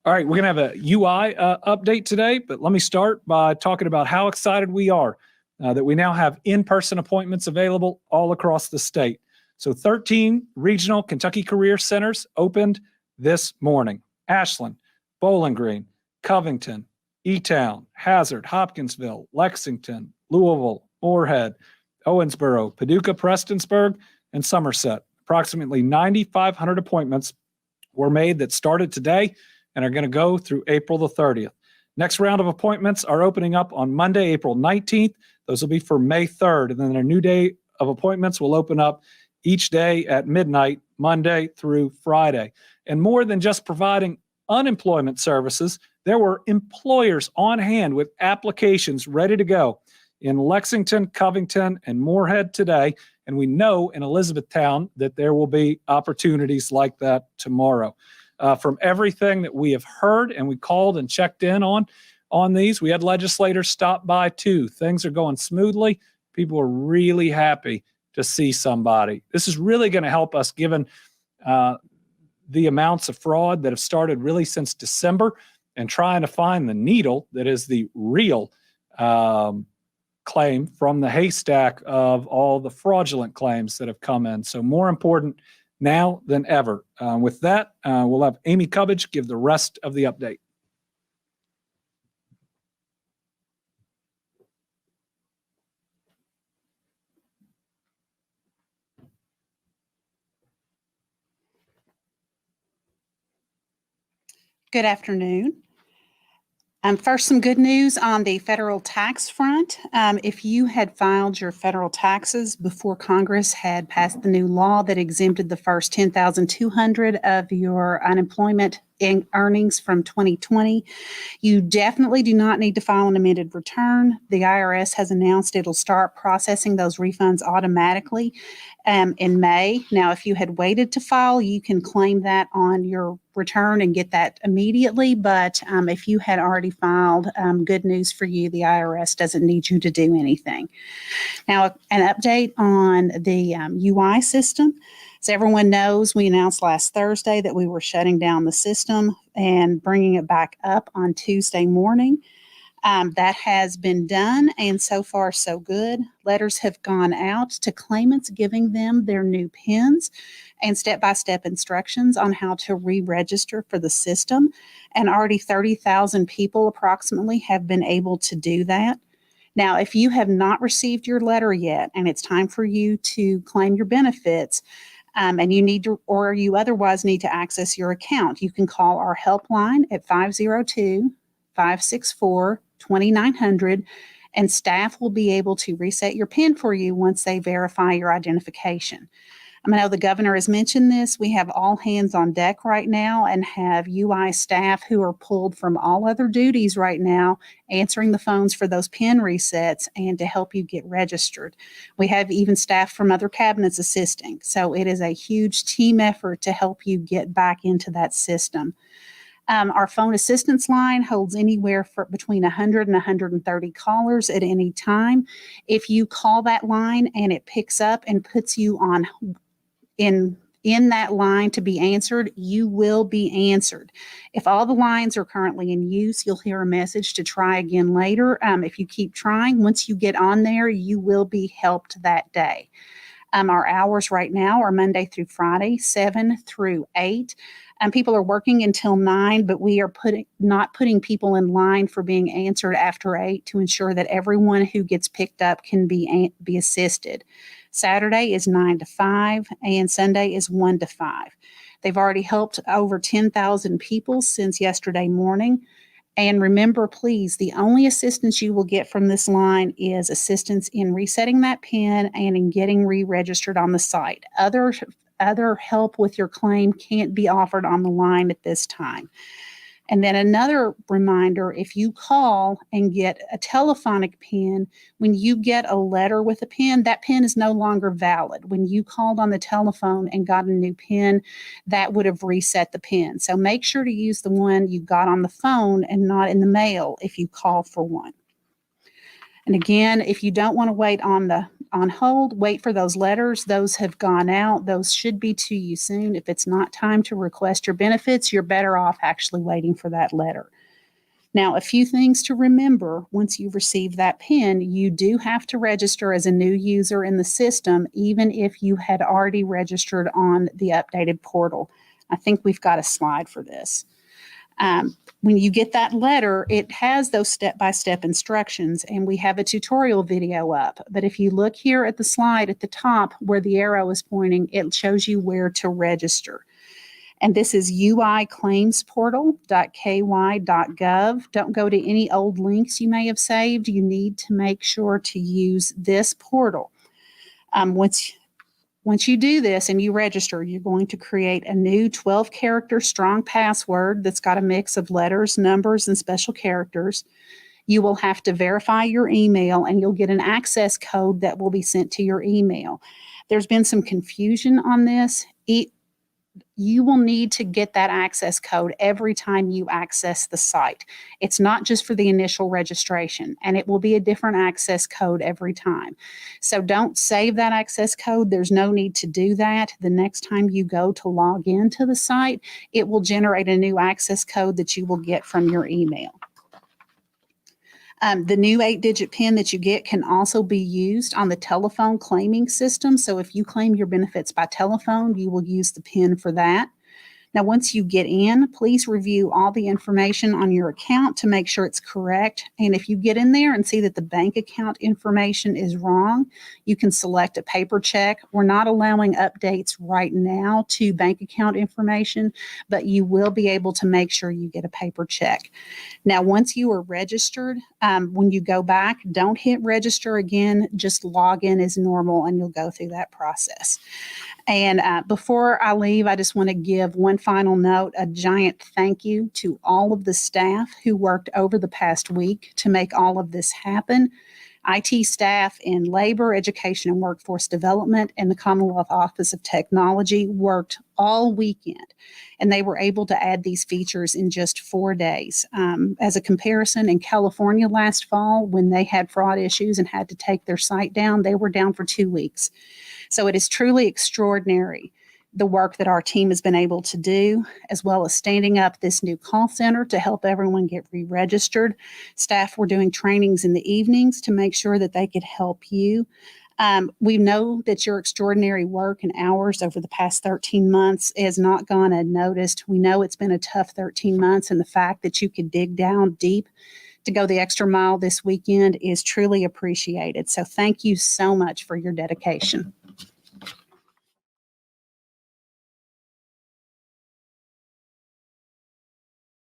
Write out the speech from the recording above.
All right, we're going to have a UI update today, but let me start by talking about how excited we are that we now have in-person appointments available all across the state. So 13 regional Kentucky Career Centers opened this morning. Ashland, Bowling Green, Covington, E-Town, Hazard, Hopkinsville, Lexington, Louisville, Moorhead, Owensboro, Paducah, Prestonsburg, and Somerset. Approximately 9,500 appointments were made that started today and are going to go through April the 30th. Next round of appointments are opening up on Monday, April 19th. Those will be for May 3rd. And then a new day of appointments will open up each day at midnight, Monday through Friday. And more than just providing unemployment services, there were employers on hand with applications ready to go in Lexington, Covington, and Moorhead today. And we know in Elizabethtown that there will be opportunities like that tomorrow. From everything that we have heard, and we called and checked in on these, we had legislators stop by too. Things are going smoothly. People are really happy to see somebody. This is really going to help us, given the amounts of fraud that have started really since December, and trying to find the needle that is the real claim from the haystack of all the fraudulent claims that have come in. So more important now than ever. With that, we'll have Amy Cubbage give the rest of the update. Good afternoon. First, some good news on the federal tax front. If you had filed your federal taxes before Congress had passed the new law that exempted the first $10,200 of your unemployment earnings from 2020, you definitely do not need to file an amended return. The IRS has announced it'll start processing those refunds automatically in May. Now, if you had waited to file, you can claim that on your return and get that immediately. But if you had already filed, good news for you, the IRS doesn't need you to do anything. Now, an update on the UI system. As everyone knows, we announced last Thursday that we were shutting down the system and bringing it back up on Tuesday morning. That has been done, and so far so good. Letters have gone out to claimants giving them their new PINs and step-by-step instructions on how to re-register for the system. And already 30,000 people approximately have been able to do that. Now, if you have not received your letter yet and it's time for you to claim your benefits, and you need to, or you otherwise need to access your account, you can call our helpline at 502-564-2900, and staff will be able to reset your PIN for you once they verify your identification. I know the governor has mentioned this. We have all hands on deck right now and have UI staff who are pulled from all other duties right now, answering the phones for those PIN resets and to help you get registered. We have even staff from other cabinets assisting. So it is a huge team effort to help you get back into that system. Our phone assistance line holds anywhere between 100 and 130 callers at any time. If you call that line and it picks up and puts you on in that line to be answered, you will be answered. If all the lines are currently in use, you'll hear a message to try again later. If you keep trying, once you get on there, you will be helped that day. Our hours right now are Monday through Friday, 7 through 8. People are working until 9, but we are not putting people in line for being answered after 8 to ensure that everyone who gets picked up can be assisted. Saturday is 9 to 5, and Sunday is 1 to 5. They've already helped over 10,000 people since yesterday morning. And remember, please, the only assistance you will get from this line is assistance in resetting that PIN and in getting re-registered on the site. Other help with your claim can't be offered on the line at this time. And then another reminder, if you call and get a telephonic PIN, when you get a letter with a PIN, that PIN is no longer valid. When you called on the telephone and got a new PIN, that would have reset the PIN. So make sure to use the one you got on the phone and not in the mail if you call for one. And again, if you don't want to wait on the on hold. Wait for those letters. Those have gone out. Those should be to you soon. If it's not time to request your benefits, you're better off actually waiting for that letter. Now, a few things to remember once you receive that PIN, you do have to register as a new user in the system, even if you had already registered on the updated portal. I think we've got a slide for this. When you get that letter, it has those step-by-step instructions, and we have a tutorial video up. But if you look here at the slide at the top where the arrow is pointing, it shows you where to register. And this is uiclaimsportal.ky.gov. Don't go to any old links you may have saved. You need to make sure to use this portal. Once you do this and you register, you're going to create a new 12-character strong password that's got a mix of letters, numbers, and special characters. You will have to verify your email, and you'll get an access code that will be sent to your email. There's been some confusion on this. You will need to get that access code every time you access the site. It's not just for the initial registration, and it will be a different access code every time. So don't save that access code. There's no need to do that. The next time you go to log into the site, it will generate a new access code that you will get from your email. The new 8-digit PIN that you get can also be used on the telephone claiming system. So if you claim your benefits by telephone, you will use the PIN for that. Now, once you get in, please review all the information on your account to make sure it's correct. And if you get in there and see that the bank account information is wrong, you can select a paper check. We're not allowing updates right now to bank account information, but you will be able to make sure you get a paper check. Now, once you are registered, when you go back, don't hit register again. Just log in as normal, and you'll go through that process. And before I leave, I just want to give one final note, a giant thank you to all of the staff who worked over the past week to make all of this happen. IT staff in Labor, Education, and Workforce Development and the Commonwealth Office of Technology worked all weekend, and they were able to add these features in just 4 days. As a comparison, in California last fall, when they had fraud issues and had to take their site down, they were down for 2 weeks. So it is truly extraordinary, the work that our team has been able to do, as well as standing up this new call center to help everyone get re-registered. Staff were doing trainings in the evenings to make sure that they could help you. We know that your extraordinary work and hours over the past 13 months has not gone unnoticed. We know it's been a tough 13 months, and the fact that you could dig down deep to go the extra mile this weekend is truly appreciated. So thank you so much for your dedication.